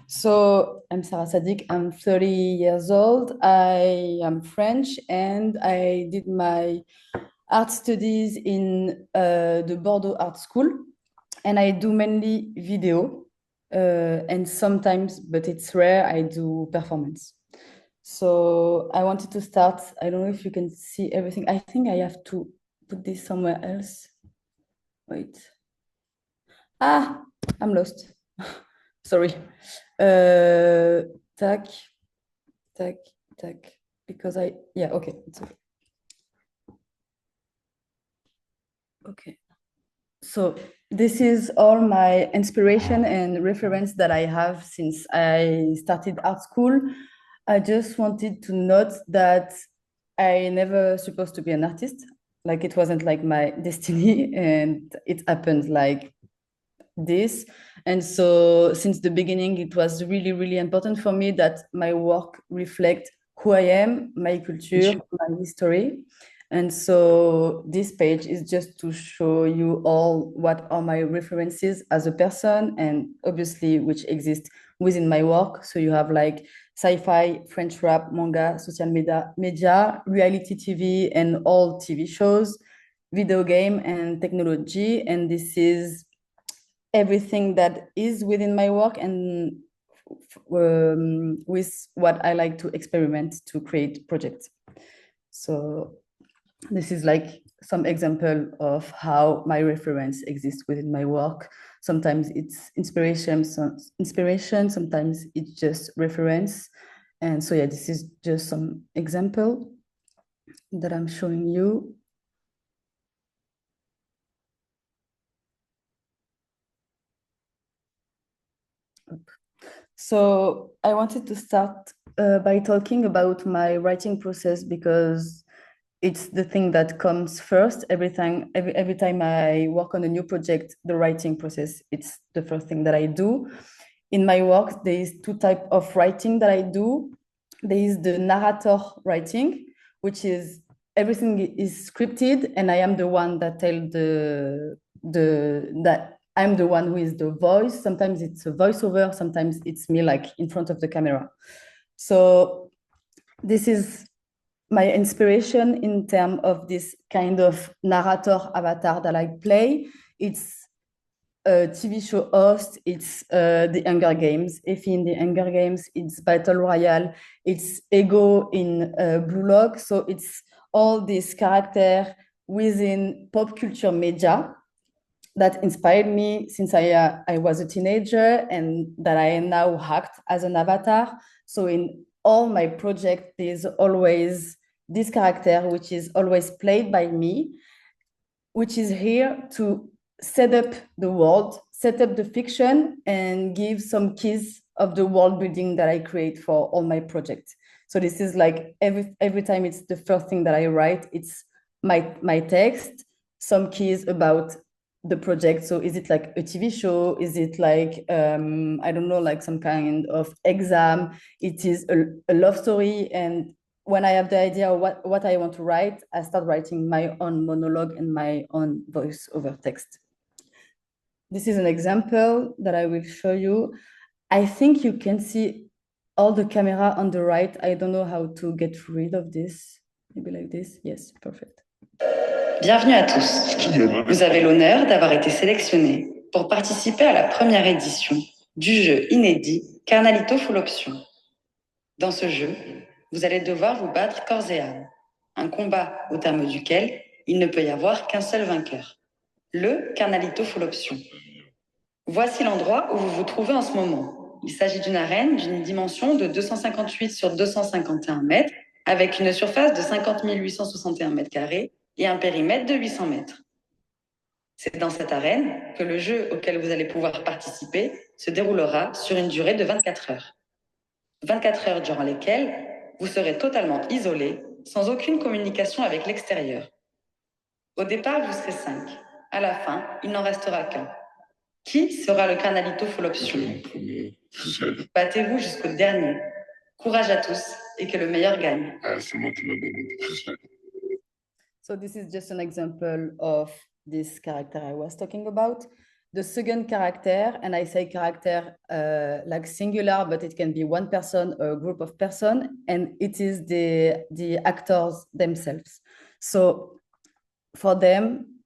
So I'm Sara Sadik. I'm 30 years old. I am French and I did my art studies in the Bordeaux Art School. And I do mainly video and sometimes, but it's rare, I do performance. So I wanted to start. I don't know if you can see everything. I think I have to put this somewhere else. Wait. Ah, I'm lost. Sorry. Tac, tac, tac. Because yeah, okay. It's okay. Okay. So this is all my inspiration and reference that I have since I started art school. I just wanted to note that I never supposed to be an artist. Like it wasn't like my destiny, and it happened like this. And so since the beginning, it was really, really important for me that my work reflect who I am, my culture, my history. And so this page is just to show you all what are my references as a person and obviously which exist within my work. So you have like sci-fi, French rap, manga, social media, reality TV, and all TV shows, video game and technology. And this is everything that is within my work and with what I like to experiment to create projects. So this is like some example of how my reference exists within my work. Sometimes it's inspiration, sometimes it's just reference. And so yeah, this is just some example that I'm showing you. So I wanted to start by talking about my writing process because it's the thing that comes first. Every time I work on a new project, the writing process, it's the first thing that I do. In my work, there is two types of writing that I do. There is the narrator writing, which is everything is scripted, and I am the one that tell the that I'm the one who is the voice. Sometimes it's a voiceover, sometimes it's me like in front of the camera. So this is my inspiration in terms of this kind of narrator avatar that I play. It's a TV show host, it's the Hunger Games. Effie in the Hunger Games, it's Battle Royale, it's Ego in Blue Lock. So it's all these characters within pop culture media that inspired me since I was a teenager and that I now act as an avatar. So in all my projects, there's always this character, which is always played by me, which is here to set up the world, set up the fiction, and give some keys of the world building that I create for all my projects. So this is like every time it's the first thing that I write, it's my text, some keys about the project. So is it like a TV show? Is it like I don't know, like some kind of exam? It is a love story. And when I have the idea of what I want to write, I start writing my own monologue and my own voice over text. This is an example that I will show you. I think you can see all the camera on the right. I don't know how to get rid of this. Maybe like this. Yes, perfect. Bienvenue à tous. Vous avez l'honneur d'avoir été sélectionné pour participer à la première édition du jeu inédit Carnalito Full Option. Dans ce jeu, vous allez devoir vous battre corps et âme. Un combat au terme duquel il ne peut y avoir qu'un seul vainqueur. Le Carnalito Full Option. Voici l'endroit où vous vous trouvez en ce moment. Il s'agit d'une arène d'une dimension de 258 sur 251 mètres avec une surface de 50 861 mètres carrés et un périmètre de 800 mètres. C'est dans cette arène que le jeu auquel vous allez pouvoir participer se déroulera sur une durée de 24 heures. 24 heures durant lesquelles vous serez totalement isolé, sans aucune communication avec l'extérieur. Au départ, vous serez 5. À la fin, il n'en restera qu'un. Qui sera le Carnalito Full Option? Battez-vous jusqu'au dernier. Courage à tous et que le meilleur gagne. So this is just an example of this character I was talking about. the second character, and I say character like singular, but it can be one person or a group of person, and it is the actors themselves. So for them,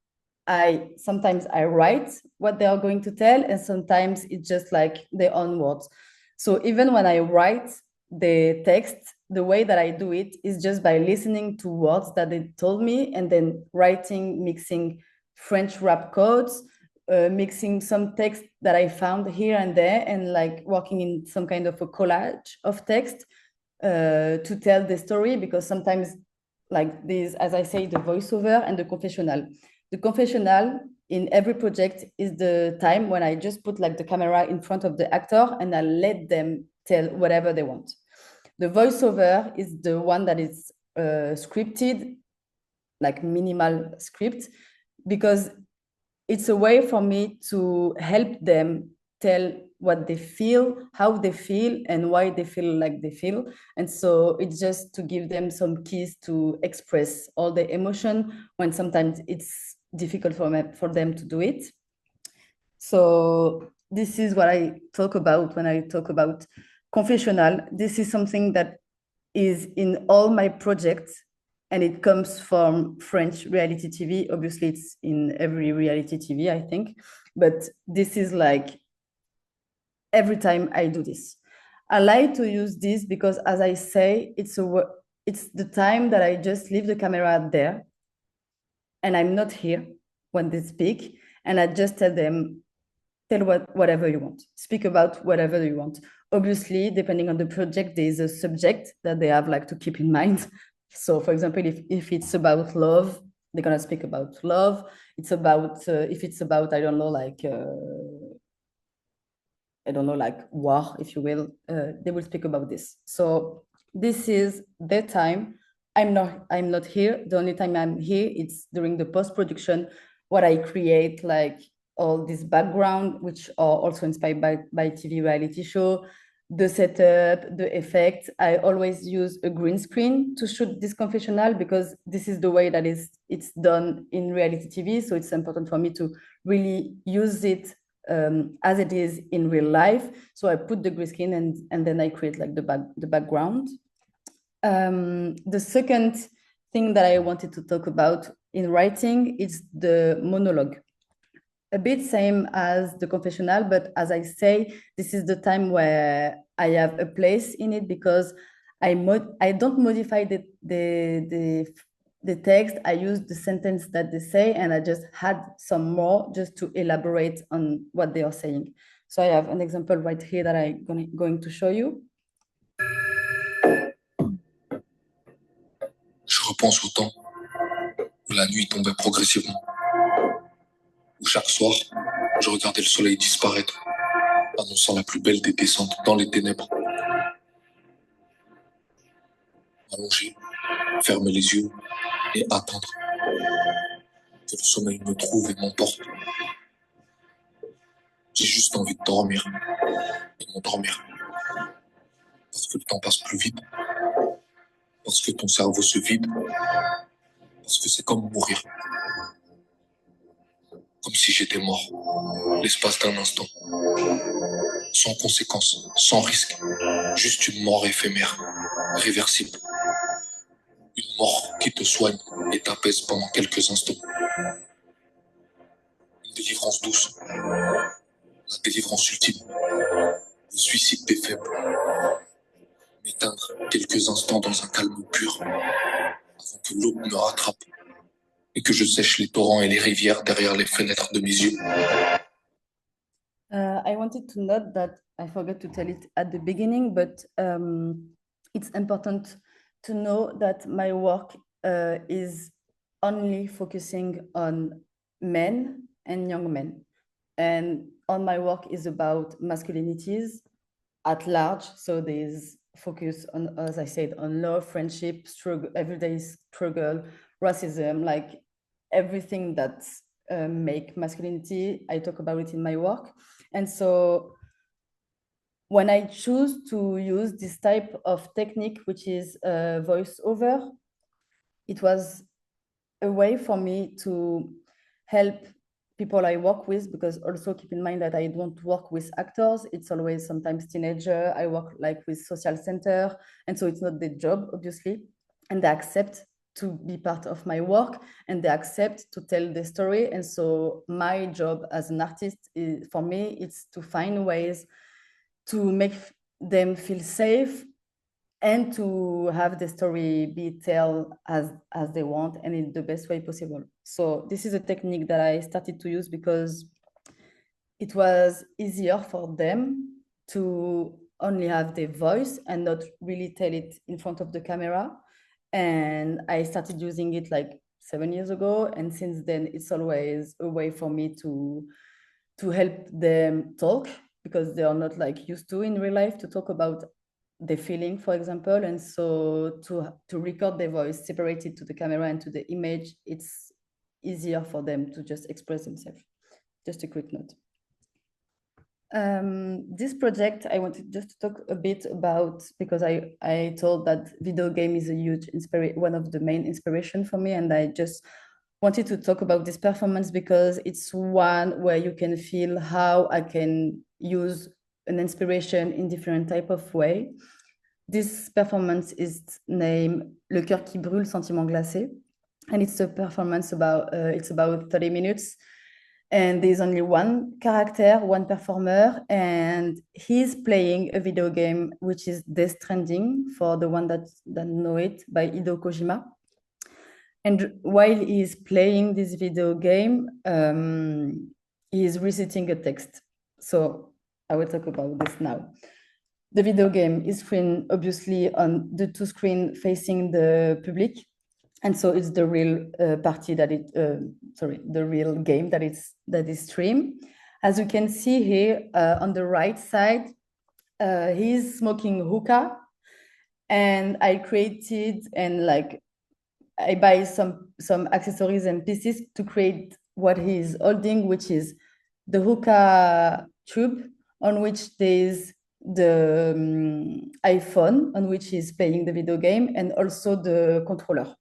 sometimes I write what they are going to tell, and sometimes it's just like their own words. So even when I write the text, the way that I do it is just by listening to words that they told me and then writing, mixing French rap codes, mixing some text that I found here and there, and like working in some kind of a collage of text to tell the story, because sometimes like this, as I say, the voiceover and the confessional. The confessional in every project is the time when I just put like the camera in front of the actor and I let them tell whatever they want. The voiceover is the one that is scripted, like minimal script, because it's a way for me to help them tell what they feel, how they feel, and why they feel like they feel. And so it's just to give them some keys to express all the emotion when sometimes it's difficult for them to do it. So this is what I talk about when I talk about confessional. This is something that is in all my projects, and it comes from French reality TV. Obviously, it's in every reality TV, I think. But this is like every time I do this. I like to use this because, as I say, it's the time that I just leave the camera there, and I'm not here when they speak, and I just tell them, tell whatever you want, speak about whatever you want. Obviously, depending on the project, there is a subject that they have like to keep in mind. So for example, if it's about love, they're gonna speak about love. It's about if it's about, I don't know, like war, if you will, they will speak about this. So this is their time. I'm not here. The only time I'm here, it's during the post-production, what I create, like all this background, which are also inspired by TV reality show, the setup, the effect. I always use a green screen to shoot this confessional because this is the way that it's done in reality TV. So it's important for me to really use it as it is in real life. So I put the green screen and then I create like the background. The second thing that I wanted to talk about in writing is the monologue. A bit same as the confessional, but as I say, this is the time where I have a place in it because I don't modify the text. I use the sentence that they say, and I just had some more just to elaborate on what they are saying. So I have an example right here that I'm going to show you. Je repense au temps où la nuit tombait progressivement, où chaque soir, je regardais le soleil disparaître, annonçant la plus belle des descentes dans les ténèbres. Allonger, fermer les yeux et attendre que le sommeil me trouve et m'emporte. J'ai juste envie de dormir et m'endormir. Parce que le temps passe plus vite. Parce que ton cerveau se vide. Parce que c'est comme mourir. Comme si j'étais mort, l'espace d'un instant. Sans conséquence, sans risque. Juste une mort éphémère, réversible. Une mort qui te soigne et t'apaise pendant quelques instants. Une délivrance douce. La délivrance ultime. Le suicide des faibles. M'éteindre quelques instants dans un calme pur. Avant que l'aube me rattrape. Et que je sèche les torrents et les rivières derrière les fenêtres de mes yeux. I wanted to note that I forgot to tell it at the beginning, but it's important to know that my work is only focusing on men and young men. And all my work is about masculinities at large. So there's focus on, as I said, on love, friendship, struggle, everyday struggle, racism, like everything that make masculinity. I talk about it in my work. And so when I choose to use this type of technique, which is voiceover, it was a way for me to help people I work with, because also keep in mind that I don't work with actors. It's always sometimes teenager. I work like with social center. And so it's not their job, obviously. And they accept to be part of my work, and they accept to tell the story. And so my job as an artist is, for me, it's to find ways to make them feel safe and to have the story be told as they want and in the best way possible. So this is a technique that I started to use because it was easier for them to only have their voice and not really tell it in front of the camera. And I started using it like 7 years ago, and since then it's always a way for me to help them talk, because they are not like used to in real life to talk about the feeling, for example. And so to record their voice separated to the camera and to the image, it's easier for them to just express themselves. Just a quick note. This project I wanted just to talk a bit about, because I told that video game is a huge one of the main inspiration for me, and I just wanted to talk about this performance because it's one where you can feel how I can use an inspiration in different type of way. This performance is named Le Cœur qui brûle, sentiment glacé, and it's a performance about it's about 30 minutes. And there's only one character, one performer, and he's playing a video game, which is Death Stranding, for the one that know it, by Hideo Kojima. And while he's playing this video game, he's reciting a text. So I will talk about this now. The video game is screened obviously on the two screen facing the public. And so it's the real party that the real game that is streamed. As you can see here on the right side, he's smoking hookah, and I created and like I buy some accessories and pieces to create what he's holding, which is the hookah tube on which there's the iPhone on which he's playing the video game, and also the controller.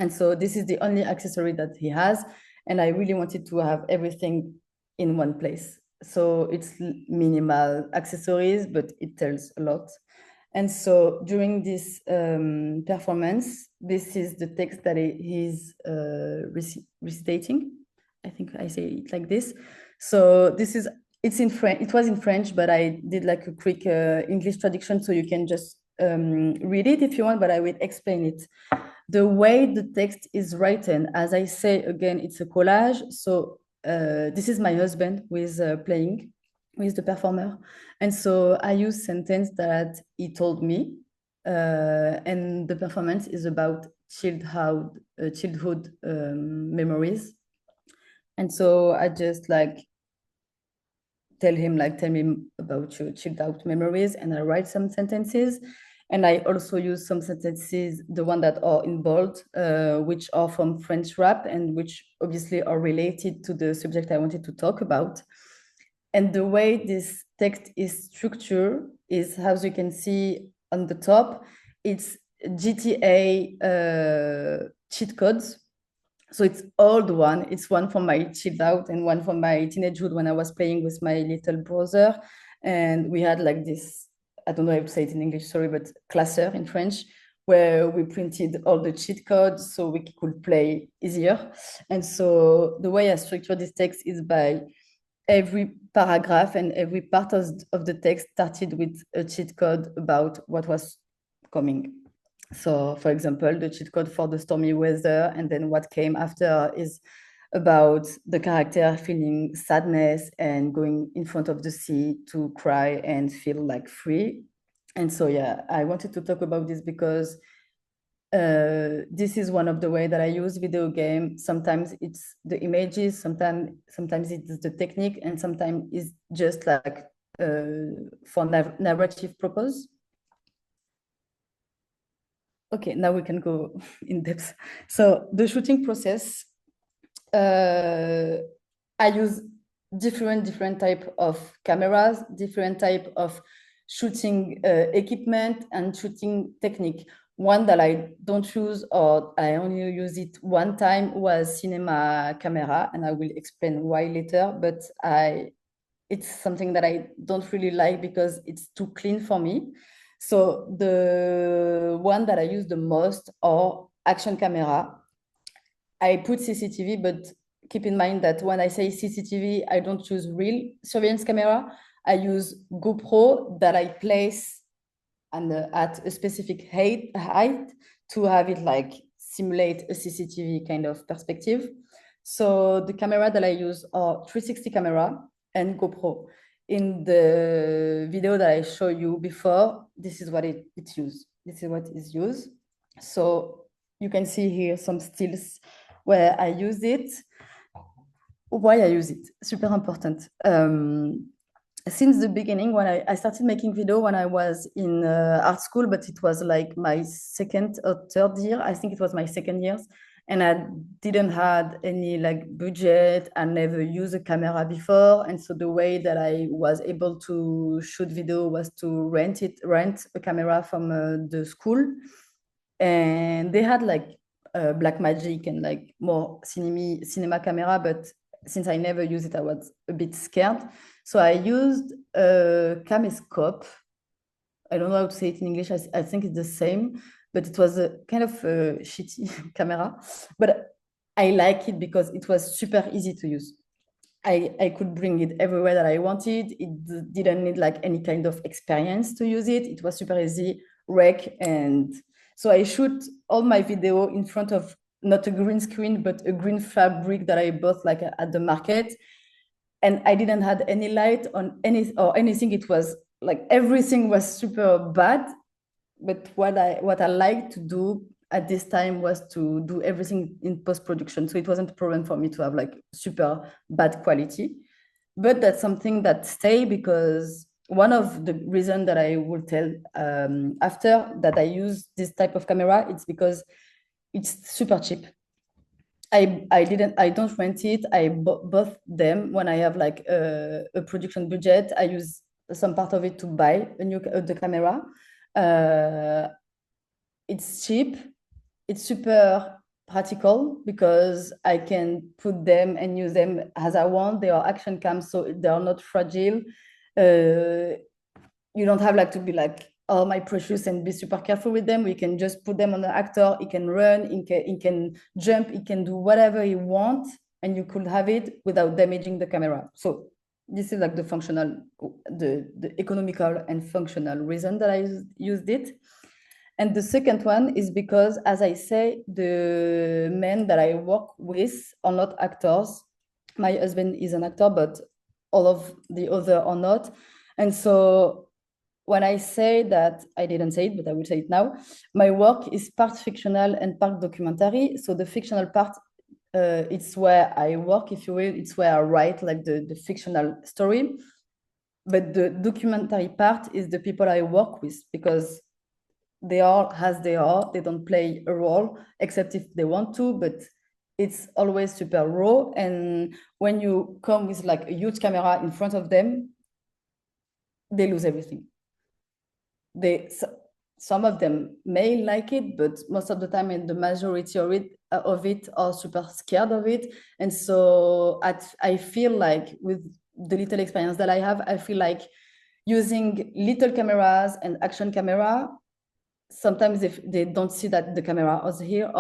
And so this is the only accessory that he has. And I really wanted to have everything in one place. So it's minimal accessories, but it tells a lot. And so during this performance, this is the text that he's reciting. I think I say it like this. So it's in French. It was in French, but I did like a quick English traduction, so you can just read it if you want, but I will explain it. The way the text is written, as I say again, it's a collage. So this is my husband who is playing, who is the performer. And so I use sentence that he told me. And the performance is about childhood memories. And so I just like tell me about your childhood memories, and I write some sentences. And I also use some sentences, the one that are in bold, which are from French rap, and which obviously are related to the subject I wanted to talk about. And the way this text is structured is, as you can see on the top, it's GTA cheat codes. So it's old one. It's one from my child out and one from my teenagehood when I was playing with my little brother. And we had like this, I don't know how to say it in English, sorry, but classeur in French, where we printed all the cheat codes so we could play easier. And so the way I structure this text is by every paragraph and every part of the text started with a cheat code about what was coming. So, for example, the cheat code for the stormy weather, and then what came after is about the character feeling sadness and going in front of the sea to cry and feel like free. And so, yeah, I wanted to talk about this because this is one of the way that I use video game. Sometimes it's the images, sometimes it's the technique, and sometimes it's just like for narrative purpose. Okay, now we can go in depth. So the shooting process, I use different type of cameras, different type of shooting equipment and shooting technique. one that I don't use or I only use it one time was cinema camera, and I will explain why later, but it's something that I don't really like because it's too clean for me. So the one that I use the most are action camera. I put CCTV, but keep in mind that when I say CCTV, I don't use real surveillance camera. I use GoPro that I place at a specific height to have it like simulate a CCTV kind of perspective. So the camera that I use are 360 camera and GoPro. In the video that I showed you before, this is what it's used. This is what is used. So you can see here some stills where I use it. Why I use it, super important. Since the beginning, when I started making video when I was in art school, but it was like my second or third year. I think it was my second year, and I didn't had any like budget. I never used a camera before, and so the way that I was able to shoot video was to rent a camera from the school, and they had like Black Magic and like more cinema camera, but since I never used it, I was a bit scared. So I used a camescope. I don't know how to say it in English. I think it's the same, but it was a kind of a shitty camera. But I like it because it was super easy to use. I could bring it everywhere that I wanted. It didn't need like any kind of experience to use it. It was super easy, rec. And so I shoot all my video in front of not a green screen, but a green fabric that I bought like at the market. And I didn't have any light on anything. It was like everything was super bad. But what I like to do at this time was to do everything in post-production. So it wasn't a problem for me to have like super bad quality. But that's something that stay because one of the reasons that I will tell after that I use this type of camera, it's because it's super cheap. I don't rent it. I both them when I have like a production budget. I use some part of it to buy the camera. It's cheap. It's super practical because I can put them and use them as I want. They are action cams, so they are not fragile. You don't have like to be like, oh, my precious, and be super careful with them. We can just put them on the actor. He can run, he can jump, he can do whatever he wants, and you could have it without damaging the camera. So this is like the economical and functional reason that I used it. And the second one is because, as I say, the men that I work with are not actors. My husband is an actor, but all of the other are not. And so when I say that, I didn't say it, but I will say it now, my work is part fictional and part documentary. So the fictional part, it's where I work, if you will. It's where I write like the fictional story. But the documentary part is the people I work with, because they are as they are. They don't play a role except if they want to, but it's always super raw. And when you come with like a huge camera in front of them, they lose everything. Some of them may like it, but most of the time, and the majority of it are super scared of it. And so I feel like with the little experience that I have, I feel like using little cameras and action camera, sometimes if they don't see that the camera is here,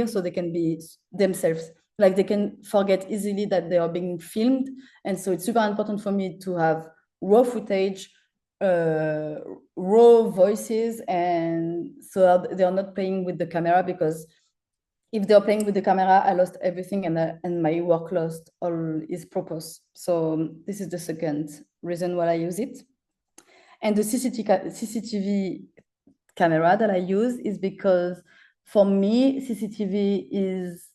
so they can be themselves. Like they can forget easily that they are being filmed. And so it's super important for me to have raw footage, raw voices, and so they are not playing with the camera, because if they're playing with the camera, I lost everything, and my work lost all its purpose. So this is the second reason why I use it. And the CCTV camera that I use is because for me, CCTV is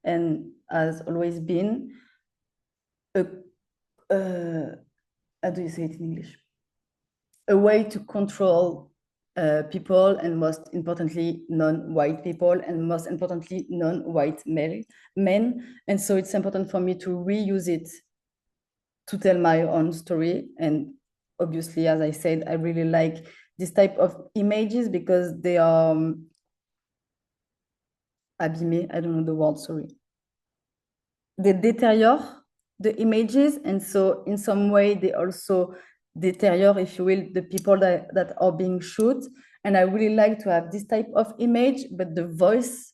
and has always been a how do you say it in English? A way to control people, and most importantly, non-white people, and most importantly, non-white men. And so it's important for me to reuse it to tell my own story. And obviously, as I said, I really like this type of images because they are abîmer, I don't know the word, sorry. They deteriorate the images, and so in some way they also deteriorate, if you will, the people that are being shot. And I really like to have this type of image, but the voice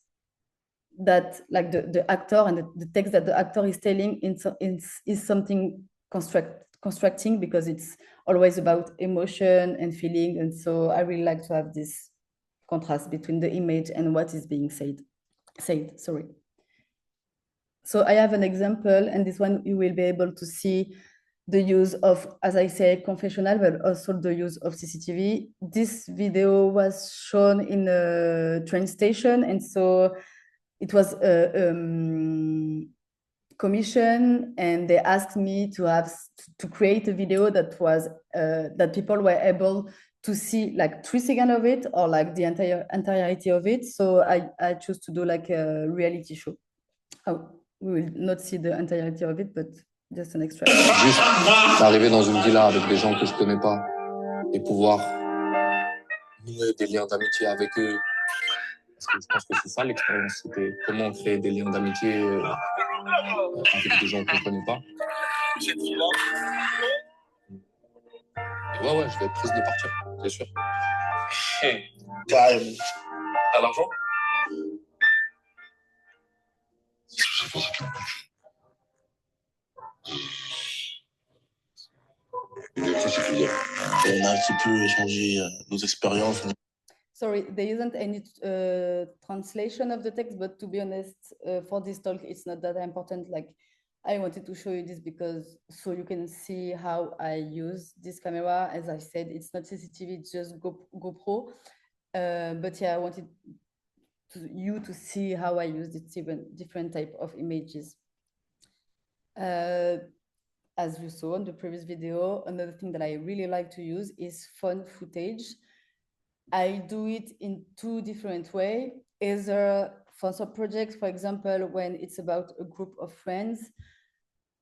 that like the actor and the text that the actor is telling is something constructing, because it's always about emotion and feeling. And so I really like to have this contrast between the image and what is being said, sorry. So I have an example, and this one you will be able to see the use of, as I say, confessional, but also the use of CCTV. This video was shown in a train station, and so it was a commission, and they asked me to create a video that was that people were able to see like 3 seconds of it, or like the entirety of it. So I chose to do like a reality show. We will not see the entirety of it, but just an extra. Juste d'arriver dans une villa avec des gens que je connais pas et pouvoir nouer des liens d'amitié avec eux. Parce que je pense que c'est ça l'expérience, c'était comment créer des liens d'amitié avec des gens qu'on ne connaît pas. Et ouais, je vais être prise de partir, c'est sûr. Carrément. T'as l'argent? On a un petit peu échangé nos expériences. Sorry, there isn't any translation of the text, but to be honest, for this talk, it's not that important. Like, I wanted to show you this because so you can see how I use this camera. As I said, it's not CCTV, it's just GoPro. But yeah, I wanted you to see how I use different type of images. As you saw in the previous video, another thing that I really like to use is phone footage. I do it in 2 different ways. Either for some projects, for example, when it's about a group of friends,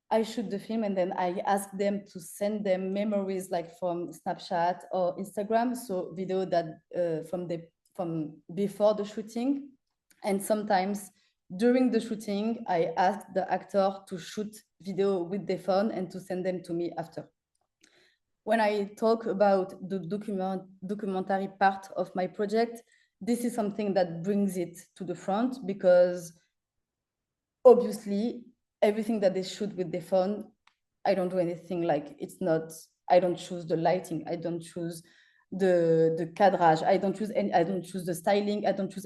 I shoot the film and then I ask them to send them memories like from Snapchat or Instagram, so video that from before the shooting. And sometimes during the shooting, I ask the actor to shoot video with their phone and to send them to me after. When I talk about the documentary part of my project, this is something that brings it to the front, because obviously everything that they shoot with their phone, I don't do anything, like it's not, I don't choose the lighting, I don't choose the cadrage, I don't choose the styling, I don't choose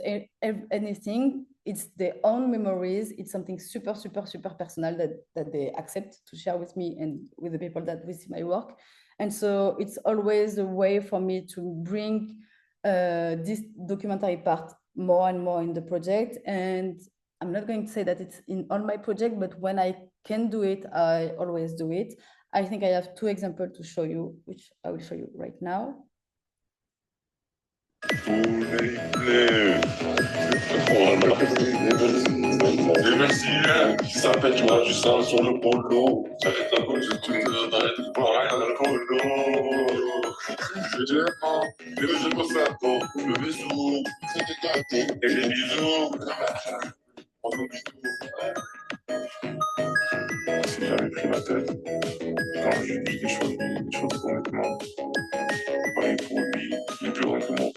anything. It's their own memories. It's something super personal that they accept to share with me and with the people that will see my work. And so it's always a way for me to bring this documentary part more and more in the project. And I'm not going to say that it's in all my project, but when I can do it, I always do it. I think I have 2 examples to show you, which I will show you right now. Merci, ça fait tu vois du sang sur le polo. Ça fait un peu de tout dans les trucs pour rien dans le polo. Je dis et le jeu pour ça, le bisou, et les bisous. Si j'avais pris ma tête, quand j'ai dit des choses honnêtement, pareil pour lui, il est plus grand que moi.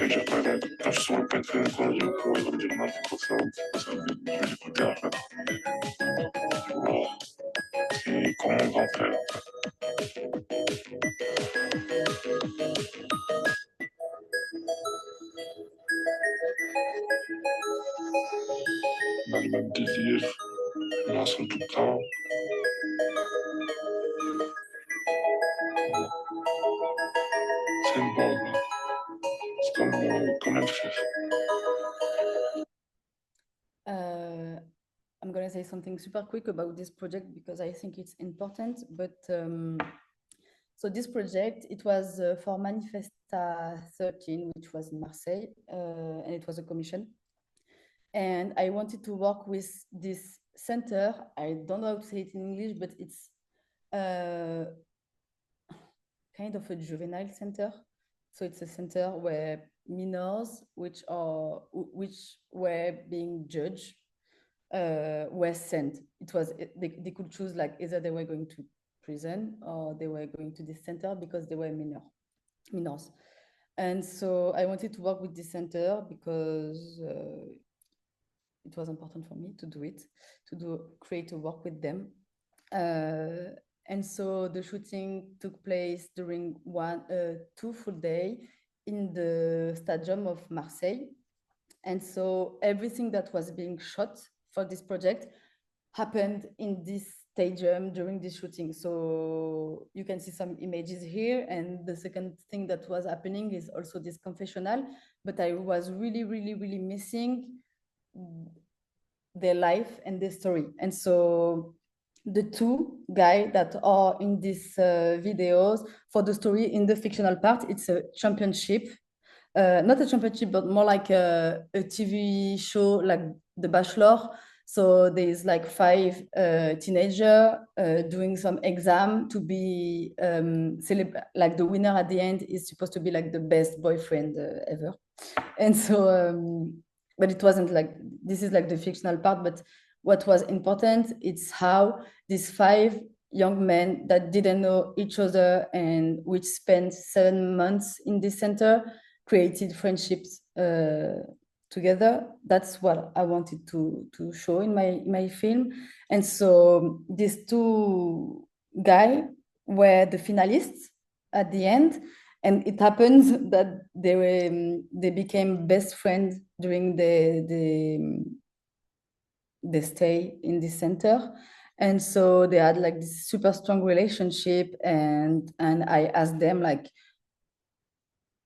Et j'ai par exemple, quand je suis sur le point de faire une connerie, il va me dire n'importe ça, je vais l'écouter en fait. Voilà. C'est comme mon grand frère en fait. On a le même désir, on est ensemble tout le temps. C'est une bombe. C'est comme un chef. I'm going to say something super quick about this project because I think it's important. But so this project, it was for Manifesta 13, which was in Marseille, and it was a commission. And I wanted to work with this center. I don't know how to say it in English, but it's kind of a juvenile center. So it's a center where minors which were being judged were sent. It was they could choose like either they were going to prison or they were going to this center because they were minors. And so I wanted to work with this center because it was important for me to do it, create a work with them. And so the shooting took place during 2 full days in the stadium of Marseille. And so everything that was being shot for this project happened in this stadium during this shooting. So you can see some images here. And the second thing that was happening is also this confessional, but I was really, really, really missing their life and their story. And so the two guys that are in these videos for the story in the fictional part, it's a championship. Not a championship, but more like a TV show like The Bachelor. So there's like 5 teenagers doing some exam to be like the winner at the end is supposed to be like the best boyfriend ever. And so, but it wasn't like, this is like the fictional part, but what was important, it's how these 5 young men that didn't know each other and which spent 7 months in this center created friendships together. That's what I wanted to show in my film. And so these 2 guys were the finalists at the end, and it happens that they became best friends during the stay in this center. And so they had like this super strong relationship, and I asked them like,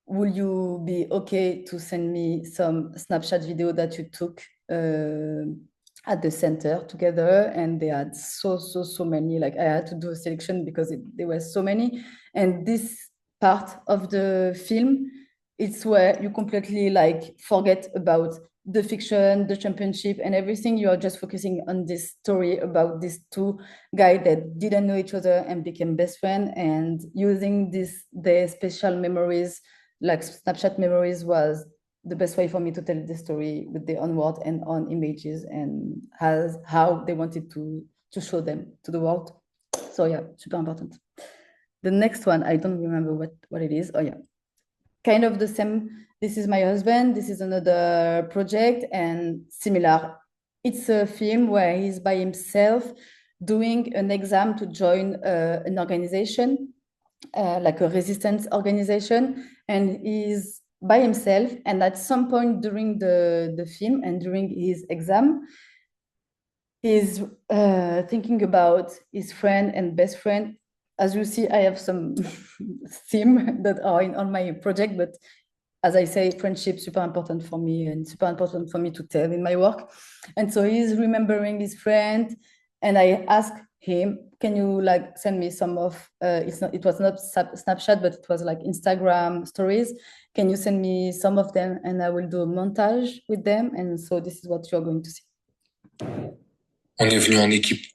will you be okay to send me some Snapchat video that you took at the center together? And they had so many, like I had to do a selection because there were so many. And this part of the film, it's where you completely like forget about the fiction, the championship and everything. You are just focusing on this story about these 2 guys that didn't know each other and became best friends, and using their special memories, like Snapchat memories, was the best way for me to tell the story with the on word and on images, and how they wanted to show them to the world. So yeah, super important. The next one, I don't remember what it is. Oh yeah, kind of the same. This is my husband. This is another project and similar. It's a film where he's by himself doing an exam to join an organization, like a resistance organization, and he's by himself. And at some point during the film and during his exam, he's thinking about his friend and best friend. As you see, I have some theme that are in on my project, but as I say, friendship super important for me and super important for me to tell in my work. And so he's remembering his friend, and I asked him, can you like send me some of it was not Snapchat, but it was like Instagram stories. Can you send me some of them, and I will do a montage with them. And so this is what you're going to see. On est venu en équipe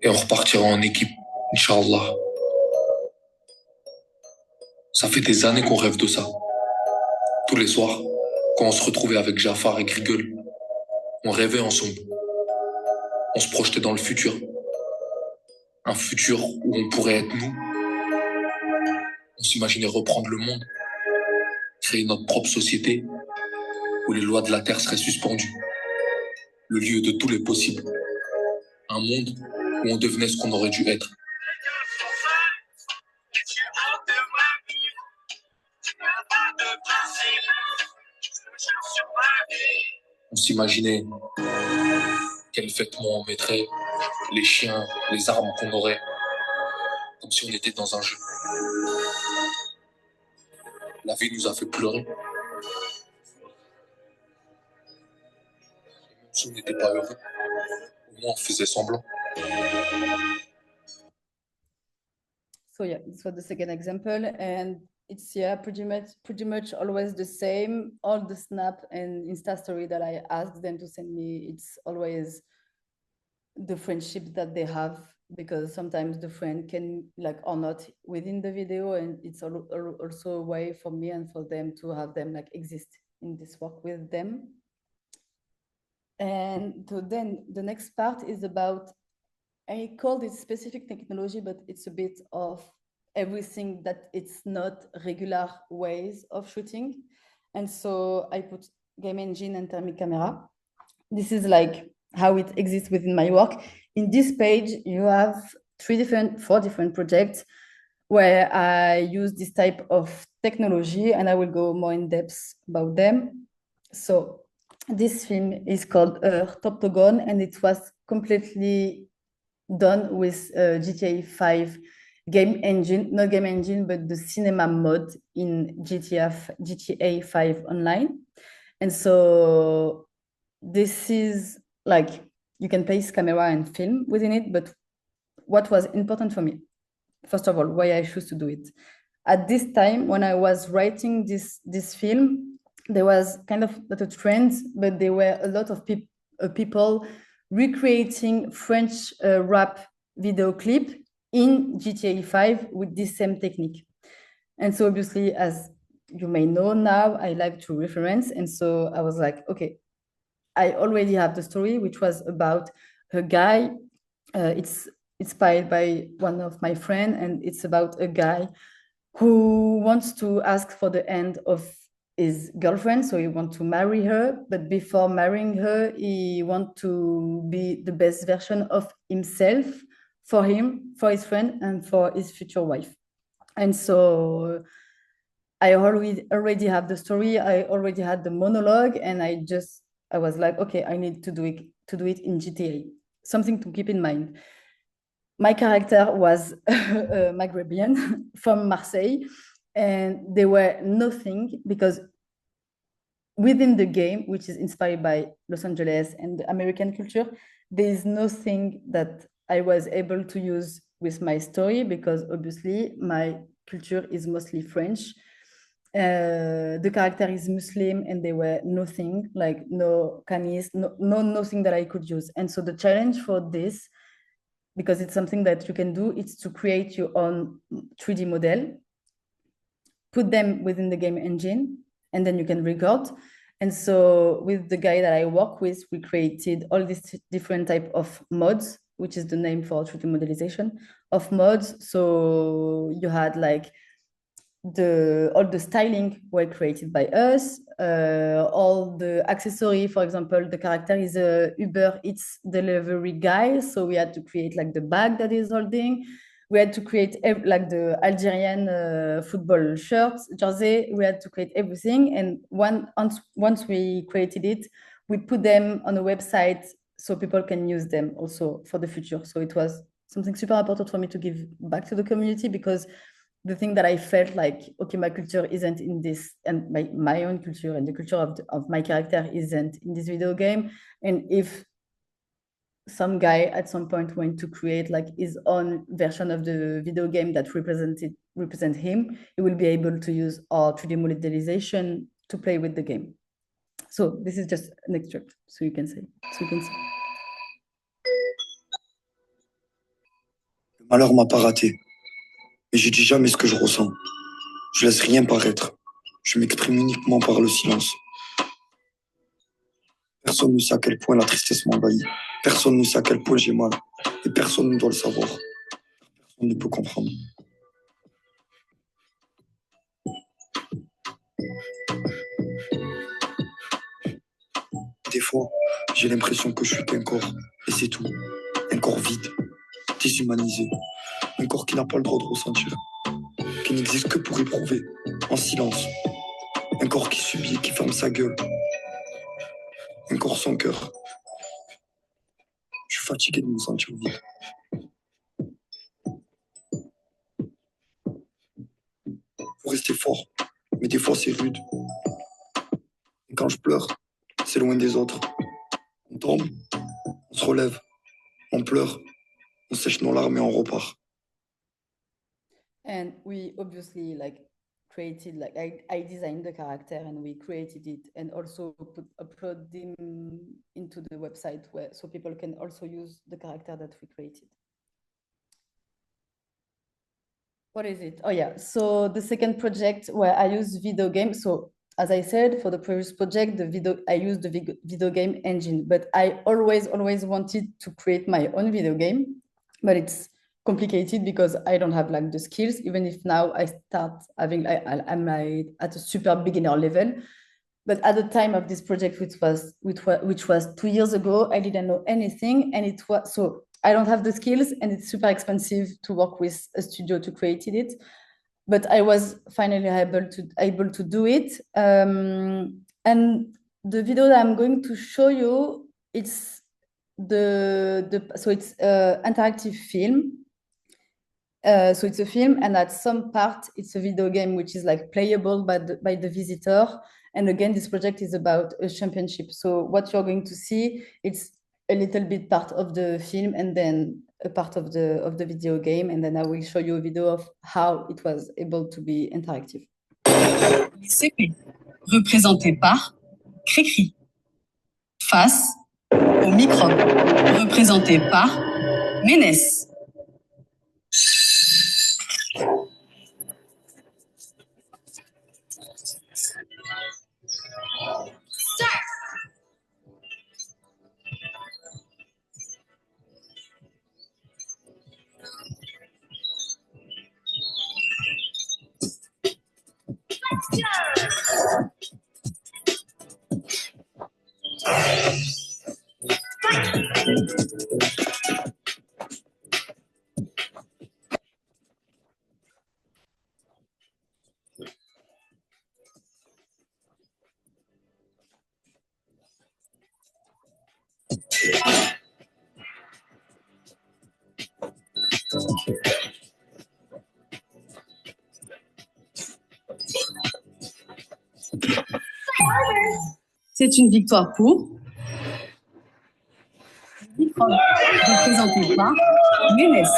et on repartira en équipe, Inch'Allah. Ça fait des années qu'on rêve de ça. Tous les soirs, quand on se retrouvait avec Jafar et Grigol, on rêvait ensemble. On se projetait dans le futur. Un futur où on pourrait être nous. On s'imaginait reprendre le monde, créer notre propre société, où les lois de la Terre seraient suspendues. Le lieu de tous les possibles. Un monde où on devenait ce qu'on aurait dû être. On s'imaginait quels vêtements on mettrait, les chiens, les armes qu'on aurait, comme si on était dans un jeu. La vie nous a fait pleurer. Et même si on n'était pas heureux, au moins on faisait semblant. So yeah, this was the second example, and it's pretty much always the same. All the Snap and Insta story that I asked them to send me, it's always the friendship that they have because sometimes the friend can like or not within the video, and it's also a way for me and for them to have them like exist in this work with them. And so then the next part is about, I called it specific technology, but it's a bit of everything that it's not regular ways of shooting. And so I put game engine and thermic camera. This is like how it exists within my work. In this page, you have four different projects where I use this type of technology, and I will go more in depth about them. So this film is called Toptogon, and it was completely done with GTA 5 game engine, not game engine, but the cinema mode in GTA 5 online. And so this is like, you can place camera and film within it, but what was important for me, first of all, why I choose to do it. At this time, when I was writing this film, there was kind of not a trend, but there were a lot of people recreating French rap video clip in GTA 5 with this same technique. And so obviously, as you may know now, I like to reference. And so I was like, okay, I already have the story, which was about a guy. It's inspired by one of my friends, and it's about a guy who wants to ask for the hand of his girlfriend. So he wants to marry her, but before marrying her, he wants to be the best version of himself for him, for his friend, and for his future wife. And so I already have the story. I already had the monologue, and I was like, okay, I need to do it in GTA. Something to keep in mind. My character was a Maghrebian from Marseille, and they were nothing because within the game, which is inspired by Los Angeles and the American culture, there is nothing that I was able to use with my story because obviously my culture is mostly French. The character is Muslim, and there were nothing, like no canis, nothing that I could use. And so the challenge for this, because it's something that you can do, it's to create your own 3D model, put them within the game engine, and then you can record. And so with the guy that I work with, we created all these different type of mods, which is the name for 3D modelization of mods. So you had like all the styling were created by us, all the accessory, for example, the character is a Uber Eats delivery guy, so we had to create like the bag that he's holding. We had to create like the Algerian football shirt jersey. We had to create everything, and once we created it, we put them on a website so people can use them also for the future. So it was something super important for me to give back to the community, because the thing that I felt like, okay, my culture isn't in this, and my own culture and the culture of my character isn't in this video game. And if some guy at some point went to create like his own version of the video game that represent him, he will be able to use our 3D modelization to play with the game. So this is just an extract, so you can see. Le malheur m'a pas raté, mais je dis jamais ce que je ressens. Je laisse rien paraître. Je m'exprime uniquement par le silence. Personne ne sait à quel point la tristesse m'envahit. Personne ne sait à quel point j'ai mal. Et personne ne doit le savoir. Personne ne peut comprendre. Des fois, j'ai l'impression que je suis qu'un corps. Et c'est tout. Un corps vide, déshumanisé. Un corps qui n'a pas le droit de ressentir. Qui n'existe que pour éprouver, en silence. Un corps qui subit et qui ferme sa gueule. Un corps sans cœur. Je suis fatigué de me sentir vide. Faut rester fort, mais des fois c'est rude. Et quand je pleure, c'est loin des autres. On tombe, on se relève, on pleure, on sèche nos larmes et on repart. And we obviously like created, like I designed the character and we created it, and also upload them into the website so people can also use the character that we created. What is it? Oh yeah. So the second project where I use video game. So as I said, for the previous project, I used the video game engine, but I always wanted to create my own video game, but it's complicated because I don't have like the skills. Even if now I start having, I'm like at a super beginner level. But at the time of this project, which was 2 years ago, I didn't know anything, and it was so I don't have the skills, and it's super expensive to work with a studio to create it. But I was finally able to do it. And the video that I'm going to show you, it's it's interactive film. So it's a film, and at some part it's a video game which is like playable by the visitor. And again, this project is about a championship. So what you're going to see, it's a little bit part of the film and then a part of the video game. And then I will show you a video of how it was able to be interactive. CP, représenté par Cricri. Face au microbe, représenté par Ménès. C'est une victoire pour microbe, représenté par Ménès.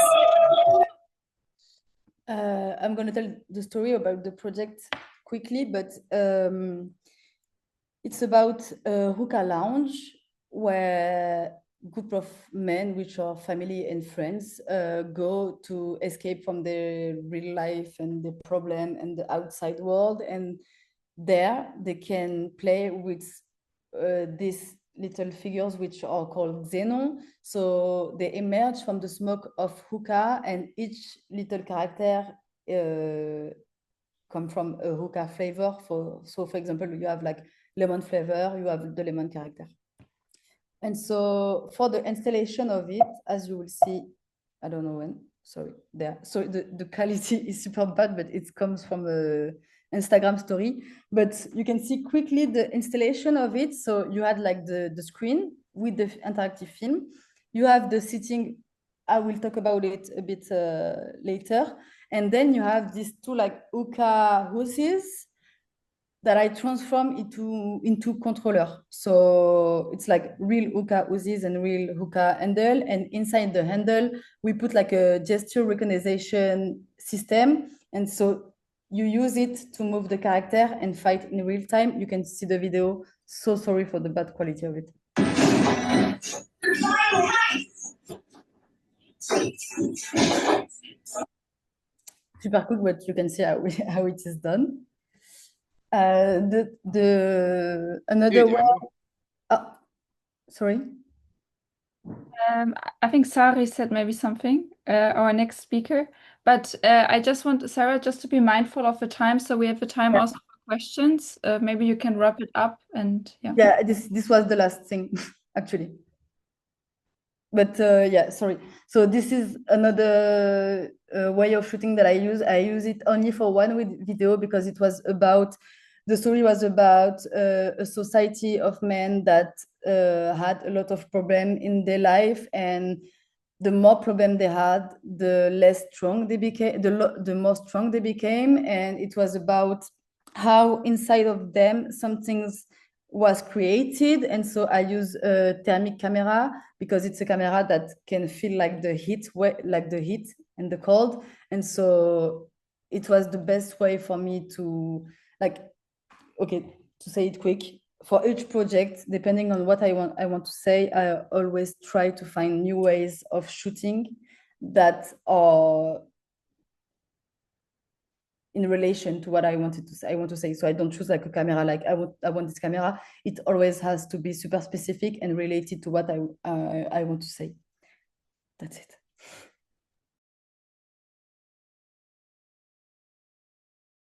I'm going to tell the story about the project quickly, but it's about a hookah lounge where a group of men, which are family and friends, go to escape from their real life and the problem and the outside world. And there they can play with these little figures which are called xenon. So they emerge from the smoke of hookah, and each little character come from a hookah flavor. So for example, you have like lemon flavor, you have the lemon character. And so for the installation of it, as you will see, I don't know when, sorry, there. So the quality is super bad, but it comes from a Instagram story. But you can see quickly the installation of it. So you had like the screen with the interactive film. You have the seating. I will talk about it a bit later. And then you have these two like hookah houses that I transform into controller. So it's like real hookah houses and real hookah handle. And inside the handle, we put like a gesture recognition system. And so you use it to move the character and fight in real time. You can see the video. So sorry for the bad quality of it. Super cool, but you can see how it is done. Another one. Oh, sorry. I think Sari said maybe something, our next speaker. But I just want Sarah just to be mindful of the time, so we have the time also for questions. Maybe you can wrap it up and yeah. Yeah, this was the last thing actually. But yeah, sorry. So this is another way of shooting that I use. I use it only for one video because it was about, the story was about a society of men that had a lot of problem in their life, and the more problem they had, the less strong they became, the more strong they became. And it was about how inside of them some things was created. And so I use a thermic camera because it's a camera that can feel like the heat, like the heat and the cold. And so it was the best way for me to, like, okay, to say it quick, for each project, depending on what I want to say, I always try to find new ways of shooting that are in relation to what I wanted to say. I want to say, so I don't choose like a camera, like I want this camera. It always has to be super specific and related to what I want to say. That's it.